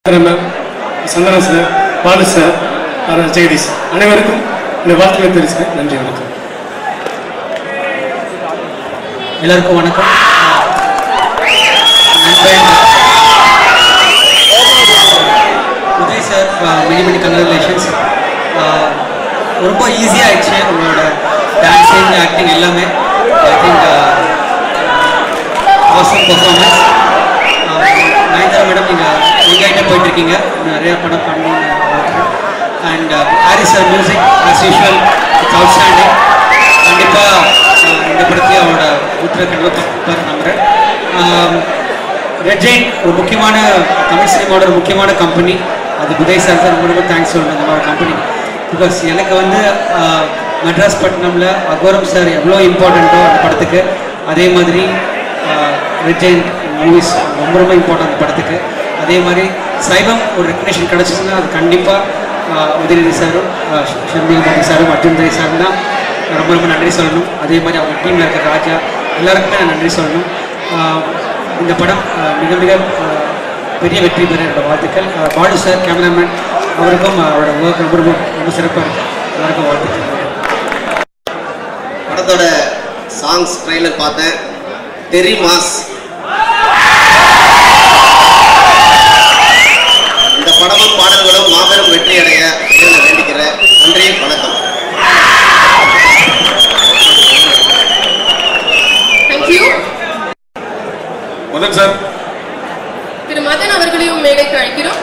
Santhana sir, Balu sir, Jagadish அனைவருக்கும் இந்த வாழ்த்துக்களை தெரிவிச்சுக்கிறேன். நன்றி, வணக்கம். எல்லாருக்கும் வணக்கம். Uday sir, many congratulations. ரொம்ப ஈஸியாக ஆயிடுச்சு உங்களோட டான்ஸிங், ஆக்டிங் எல்லாமே. I think awesome performance. Nayanthara madam, நீங்கள் எங்கேகிட்ட போயிட்டுருக்கீங்க, நிறையா படம் பண்ணி. And Harris sir music as usual it's outstanding. கண்டிப்பாக இந்த படத்தையும் அவரோட உத்தரக்கடலை பார்ப்பார் நம்புகிறேன். ரெட் ஜெயின் ஒரு முக்கியமான தமிழ் சினிமாவோட ஒரு முக்கியமான கம்பெனி. அது உதய் சார் தான் ரொம்ப ரொம்ப தேங்க்ஸ் சொல்லணும் நம்மளோட கம்பெனி. பிகாஸ் எனக்கு வந்து மெட்ராஸ் பட்டினமில் அகோரம் சார் எவ்வளோ இம்பார்ட்டண்ட்டோ அந்த படத்துக்கு, அதே மாதிரி ரெட் ஜெயின் மூவிஸ் ரொம்ப ரொம்ப இம்பார்ட்டன்ட் அந்த படத்துக்கு. அதே மாதிரி சைவம் ஒரு ரெக்கக்னேஷன் கிடச்சிச்சுன்னா அது கண்டிப்பாக உதயநிதி சாரும், ஷர்மிளா சாரும், அர்ஜுன் துரை சாரும் தான் ரொம்ப ரொம்ப நன்றி சொல்லணும். அதே மாதிரி அவங்க டீமில் இருக்கிற ராஜா எல்லாருக்குமே நான் நன்றி சொல்லணும். இந்த படம் மிக மிக பெரிய வெற்றி பெற என்னோட வாழ்த்துக்கள். பாலு சார் கேமராமேன், அவருக்கும் அவரோட ஒர்க் ரொம்ப ரொம்ப ரொம்ப சிறப்பாக இருக்கும். எல்லாருக்கும் வாழ்த்துக்கள். படத்தோட சாங்ஸ் ட்ரெய்லர் பார்த்தேன். Terry mass. இந்த படமும் பாடல்களும் மாபெரும் வெற்றி அடைய வேண்டிக்கிறேன். நன்றி, வணக்கம். மதன் சார், திரு மதன் அவர்களையும் மேடைக்கு அழைக்கிறோம்.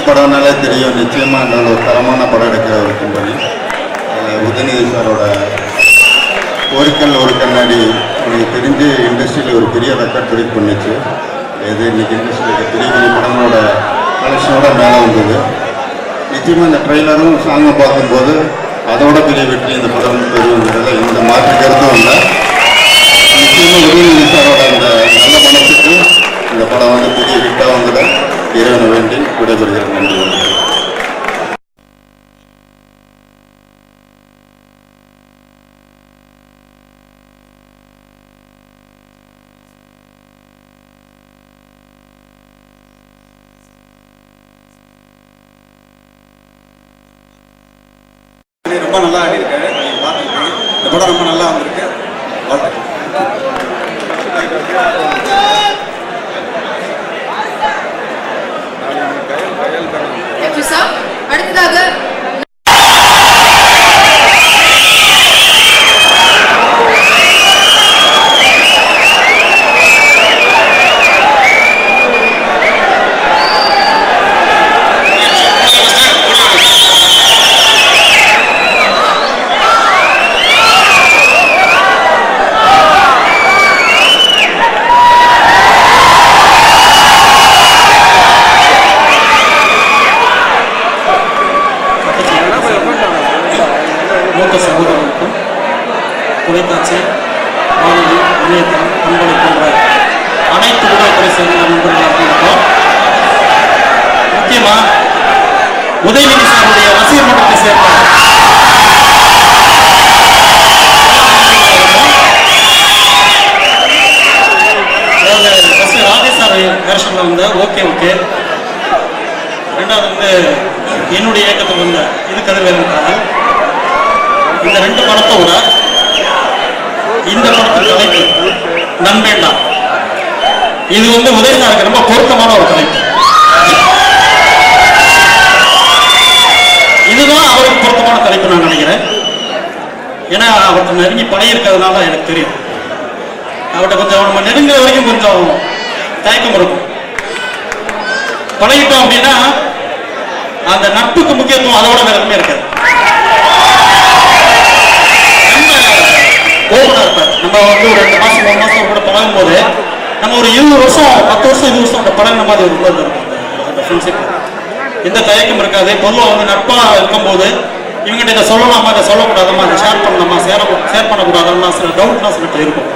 படம்னாலே தெரியும், நிச்சயமாக நல்ல ஒரு தரமான படம் எடுக்கிற ஒரு கம்பெனி. உதயநிதி சாரோட ஒரு கல் ஒரு கண்ணாடி எனக்கு தெரிஞ்சு இண்டஸ்ட்ரியில் ஒரு பெரிய ரெக்கார்ட் பிரேக் பண்ணிச்சு. இது இன்னைக்கு இண்டஸ்ட்ரியில் பெரிய பெரிய படங்களோட கலெக்ஷனோட மேலே வந்தது. நிச்சயமாக இந்த ட்ரெய்லரும் சாங்கை பார்க்கும்போது அதோட பெரிய வெற்றி இந்த படம் பெறுங்கிறத எந்த மாற்று கருத்தும் இல்லை. நிச்சயமாக உதயநிதி சாரோட அந்த நல்ல மனசுக்கு இந்த படம் வந்து பெரிய ஹிட்டாக வந்துட இறைவனை வேண்டி விடைபெறுகிறேன். நன்றி. ரொம்ப நல்லா ஆடி இருக்காரு, நீங்கள் பார்த்துருக்கீங்க. இந்த படம் ரொம்ப நல்லா வந்திருக்கு. வாழ்த்துக்கள். அடுத்ததாக சகோதரர்களுக்கும் தொலைக்காட்சி, வானொலி, இணையதளம், பண்பலை போன்ற அனைத்து ஊடகத்துறை சேர்ந்த நண்பர்களாக இருக்கோம். முக்கியமாக உதயநிதி சாருடைய ரசிகர் மன்றத்தை சேர்ந்த ராஜேஷ் சார் வேர்ஷனில் வந்த ஓகே ஓகே, ரெண்டாவது வந்து என்னுடைய இயக்கத்தில் வந்த இது கதிர்வேலன் காதல். இந்த ரெண்டு படத்தோட இந்த படத்துக்கு தலைப்பு நண்பேண்டா. இது வந்து உதயசாருக்கு ரொம்ப பொருத்தமான ஒரு தலைப்பு. இதுதான் அவருக்கு பொருத்தமான தலைப்பு நான் நினைக்கிறேன். ஏன்னா அவருக்கு நெருங்கி பழகிருக்கிறதுனால எனக்கு தெரியும். அவர்கிட்ட கொஞ்சம் நம்ம நெருங்குற வரைக்கும் கொஞ்சம் தயக்கம் இருக்கும். பழகிட்டோம் அப்படின்னா அந்த நட்புக்கு முக்கியத்துவம் அதோட வேற எதுவுமே இருக்காது. ஓப்பனா இருப்பார். நம்ம வந்து ஒரு 2 மாசம் 3 மாசம் கூட பழகும் போது நம்ம ஒரு 20 வருஷம் 10 வருஷம் 20 வருஷம் அந்த பழகின மாதிரி ஒரு உணர்வு இருக்கும். அந்த ஃப்ரெண்ட்ஷிப் எந்த தயக்கம் இருக்காது. பொதுவாக வந்து நட்பாக இருக்கும்போது இவங்ககிட்ட இதை சொல்லலாமா, இதை சொல்லக்கூடாதமா, இதை ஷேர் பண்ணலாமா, ஷேர் பண்ணக்கூடாதுன்னா சில டவுட்னா சில இருக்கும்.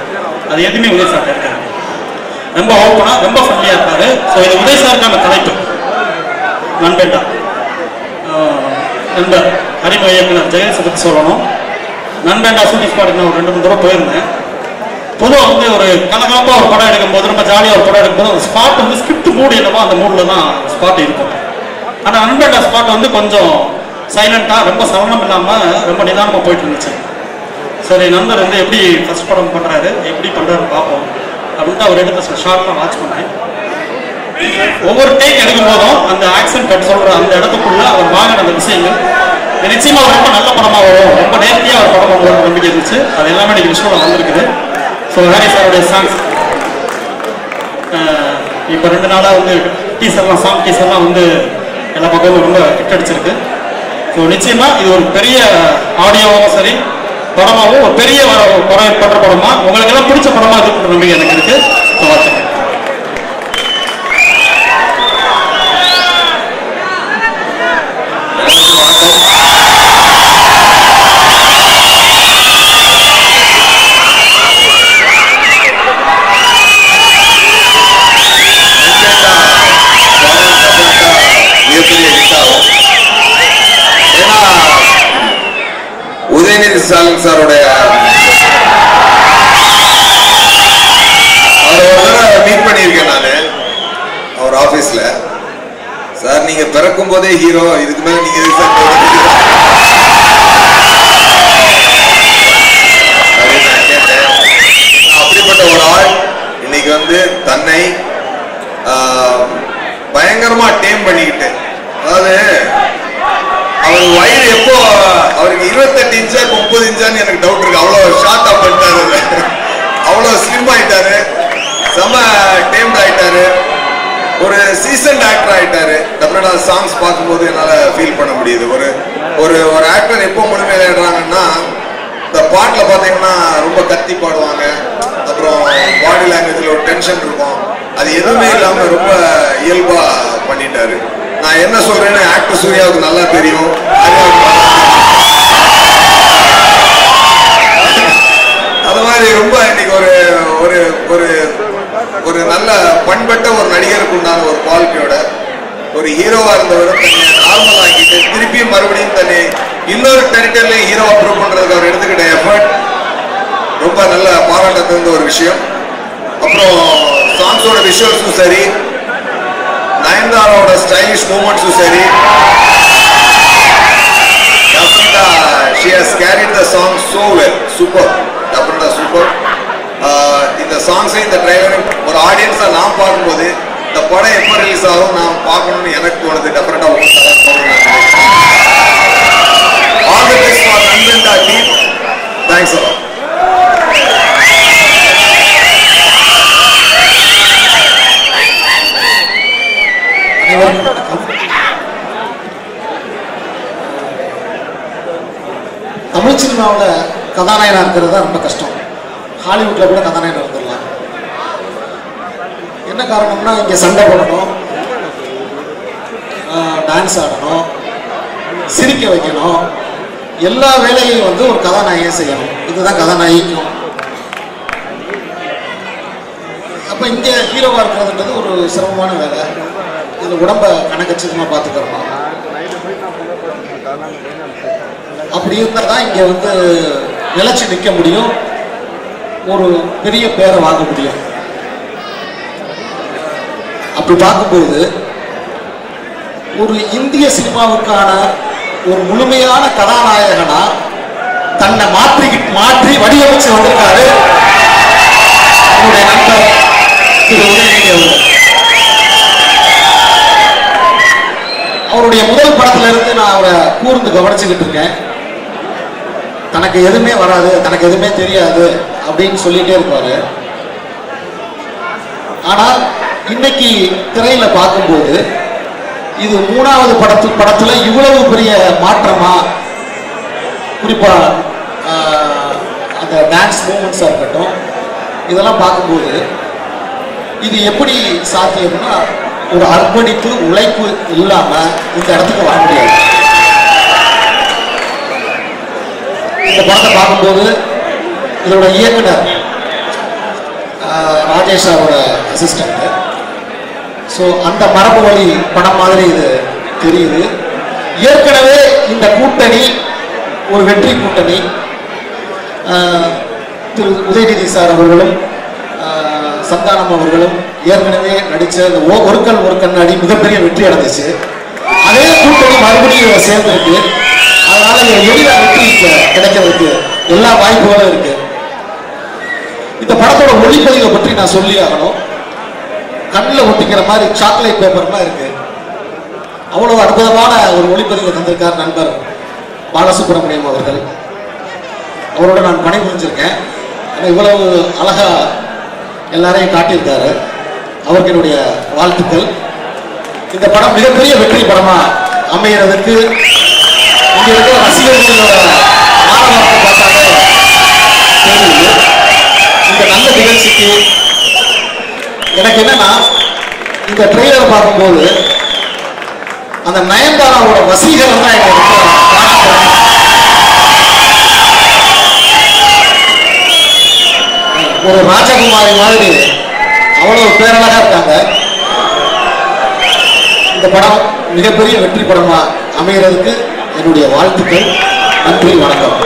அது எதுவுமே உதய் சார் இருக்காது. ரொம்ப ஓப்பனா ரொம்ப ஃப்ரெண்ட்லியாக இருப்பாரு. ஸோ இது உதய் சாருக்கான தலைப்பு நண்பேண்டா. நண்பர் அறிமுக இயக்குனர் ஜெகதீஷை பற்றி சொல்லணும். நண்பேண்டா ஷூட்டிங் ஸ்பாட்டுக்கு நான் ஒரு 2-3 தடவை போயிருந்தேன். பொதுவாக வந்து ஒரு கலகலப்பாக ஒரு படம் எடுக்கும்போது, ரொம்ப ஜாலியாக ஒரு படம் எடுக்கும்போது அந்த ஸ்பாட் வந்து ஸ்கிரிப்ட் மூடு என்னவோ அந்த மூடில் தான் ஸ்பாட் இருக்கும். ஆனால் நண்பேண்டா ஸ்பாட் வந்து கொஞ்சம் சைலண்ட்டாக, ரொம்ப சலனம் இல்லாமல் ரொம்ப நிதானமாக போயிட்டு இருந்துச்சு. சரி, நண்பர் வந்து எப்படி ஃபர்ஸ்ட் படம் பண்ணுறாரு, எப்படி பண்ணுறாரு பார்ப்போம் அப்படின்ட்டு அவர் எடுத்த சில ஷார்ட்லாம் வாட்ச் பண்ணேன். ஒவ்வொரு டேக் எடுக்கும் போதும் அந்த ஆக்சன் கட் சொல்கிற அந்த இடத்துக்குள்ள அவர் வாங்கின அந்த விஷயங்கள் நிச்சயமாக ரொம்ப நல்ல படமாக வரும், ரொம்ப நேர்த்தியாக ஒரு படம் பண்ணுவோம் நம்பிக்கை இருந்துச்சு. அது எல்லாமே இன்னைக்கு விஷயம் வந்திருக்குது. ஸோ ஹாரி சாருடைய சாங்ஸ் இப்போ 2 நாளாக வந்து டீசர்லாம், சாங் டீசர்லாம் வந்து எல்லா பக்கமும் ரொம்ப ஹிட் அடிச்சிருக்கு. ஸோ நிச்சயமாக இது ஒரு பெரிய ஆடியோவாகவும் சரி, படமாகவும் ஒரு பெரிய படம் பண்ற படமா, உங்களுக்கு எல்லாம் பிடிச்ச படமா இருக்குன்ற நம்பிக்கை எனக்கு இருக்கு. ஸோ வாழ்த்துக்கள். உதயநிதி ஸ்டாலின் சாருடைய மீட் பண்ணியிருக்கேன் நான் அவர் ஆபீஸ்ல. சார் நீங்க பிறக்கும் போதே ஹீரோ, இதுக்கு மேல நீங்க அப்படின்னு நான் கேட்டேன். அப்படிப்பட்ட ஒரு ஆள் இன்னைக்கு வந்து தன்னை பயங்கரமா டேம் பண்ணிக்கிட்டு, அதாவது அவர் வயிறு எப்போ அவருக்கு 28 இன்ச்சா 30 இன்ச்சான்னு எனக்கு டவுட் இருக்கு. அவ்வளவு ஷார்ட் அப் பண்ணிட்டாரு, அவ்வளவு ஸ்லிம் ஆயிட்டாரு, செம டேம்ட் ஆயிட்டாரு, ஒரு சீசன்ட் ஆக்டர் ஆயிட்டாரு. டெஃபினட்டா சாங்ஸ் பார்க்கும்போது என்னால ஃபீல் பண்ண முடியுது. ஒரு ஒரு ஒரு ஆக்டர் எப்போ முழுமையிடுறாங்கன்னா, இந்த பாட்டில் பார்த்தீங்கன்னா ரொம்ப கத்தி பாடுவாங்க, அப்புறம் பாடி லாங்குவேஜ்ல ஒரு டென்ஷன் இருக்கும், அது எதுவுமே இல்லாம ரொம்ப இயல்பா பண்ணிட்டாரு. நான் என்ன சொல்றேன்னு ஆக்டர் சூர்யாவுக்கு நல்லா தெரியும். அது மாதிரி ரொம்ப இன்னைக்கு ஒரு ஒரு ஒரு ஒரு நல்ல பண்பட்ட ஒரு நடிகருக்கு உண்டான ஒரு குவாலிட்டியோட ஒரு ஹீரோவா இருந்தவர் தன்னை நார்மல் ஆக்கிட்டு திருப்பியும் மறுபடியும் தன்னை இன்னொரு டெரிட்டரியிலையும் ஹீரோவா ப்ரூவ் பண்றதுக்கு அவர் எடுத்துக்கிட்ட எஃபர்ட் ரொம்ப நல்ல பாராட்ட தகுந்த ஒரு விஷயம். அப்புறம் சாங்ஸோட விஷுவல்ஸும் சரி, நயன்தாராவோட ஸ்டைலிஷ் மூமெண்ட்ஸும் சரி, she has carried the song so well. Super, definitely super. இந்த சாங்ஸை, இந்த ட்ரைலரும் ஒரு ஆடியன்ஸா நான் பார்க்கும்போது இந்த படம் எப்போ ரிலீஸ் ஆகும் நான் பார்க்கணும்னு எனக்கு தோணுது. Definitely all the best for Nanbenda team. Thanks a lot. Tamil சினிமாவில் கதாநாயகனாக இருக்கிறது தான் ரொம்ப கஷ்டம். ஹாலிவுட்டில் கூட கதாநாயகனாக இருந்துடலாம். என்ன காரணம்னா, இங்கே சண்டை போடணும், டான்ஸ் ஆடணும், சிரிக்க வைக்கணும், எல்லா வேலையும் வந்து ஒரு கதாநாயகன் செய்யணும். இதுதான் கதாநாயகிக்கும். அப்போ இங்கே ஹீரோவாக இருக்கிறதுன்றது ஒரு சிரமமான வேலை. இதில் உடம்பை கணக்கச்சிதமாக பார்த்துக்கிறோம். அப்படி இருந்தால் தான் இங்கே வந்து நிலைச்சி நிற்க முடியும், ஒரு பெரிய பேரை வாங்க முடியும். அப்படி பார்க்கும்போது ஒரு இந்திய சினிமாவுக்கான ஒரு முழுமையான கதாநாயகனா தன்னை மாற்றி வடிவமைச்சு வந்திருக்காரு என்னுடைய நண்பர் திரு உதயநிதி அவர்கள். அவருடைய முதல் படத்துல இருந்து நான் அவரை கூர்ந்து கவனிச்சுக்கிட்டு இருக்கேன். தனக்கு எதுவுமே வராது, தனக்கு எதுவுமே தெரியாது அப்படின்னு சொல்லிட்டே இருப்பாரு. ஆனால் இன்னைக்கு திரையில பார்க்கும்போது இது 3வது படத்துல இவ்வளவு பெரிய மாற்றமா, குறிப்பா அந்த டான்ஸ் மூமெண்ட்ஸா இருக்கட்டும், இதெல்லாம் பார்க்கும்போது இது எப்படி சாத்தியம்னா, ஒரு அர்ப்பணிப்பு உழைப்பு இல்லாம இந்த இடத்துக்கு வர முடியாது. இந்த படத்தை பார்க்கும்போது இதோட இயக்குனர் ராஜேஷ் அவரோட அசிஸ்டன்ட். ஸோ அந்த மரபு வழி படம் மாதிரி இது தெரியுது. ஏற்கனவே இந்த கூட்டணி ஒரு வெற்றி கூட்டணி. திரு உதயநிதி சார் அவர்களும் சந்தானம் அவர்களும் ஏற்கனவே நடிச்ச இந்த ஒரு கண்ணாடி மிகப்பெரிய வெற்றி அடைஞ்சிச்சு. அதே கூட்டணி மறுபடியும் சேர்ந்திருக்கு. அதனால எளிதாக வெற்றி கிடைக்கிறதுக்கு எல்லா வாய்ப்புகளும் இருக்கு. இந்த படத்தோட ஒளிப்பதிவை பற்றி நான் சொல்லி ஆகணும். கண்ணில் ஒட்டிக்கிற மாதிரி சாக்லேட் பேப்பர் மாதிரி இருக்கு. அவ்வளவு அற்புதமான ஒரு ஒளிப்பதிவை தந்திருக்கார் நண்பர் பாலசுப்ரமணியம் அவர்கள். அவரோட நான் பணிபுரிஞ்சிருக்கேன். இவ்வளவு அழகா எல்லாரையும் காட்டியிருக்காரு. அவருக்கு என்னுடைய வாழ்த்துக்கள். இந்த படம் மிகப்பெரிய வெற்றி படமா அமைகிறதுக்கு இங்க இருக்கிற ரசிகர்களோட ஆரவாரத்தை பார்த்தாலே தெரியுது. இந்த நல்ல நிகழ்ச்சிக்கு எனக்கு என்னன்னா, இந்த ட்ரெய்லர் பார்க்கும்போது அந்த நயன்தாராவோட வசீகரம் தான் எனக்கு ஒரு ராஜகுமாரி மாதிரி அவ்வளவு பேரழகா இருக்காங்க. இந்த படம் மிகப்பெரிய வெற்றி படமா அமைகிறதுக்கு என்னுடைய வாழ்த்துக்கள். நன்றி, வணக்கம்.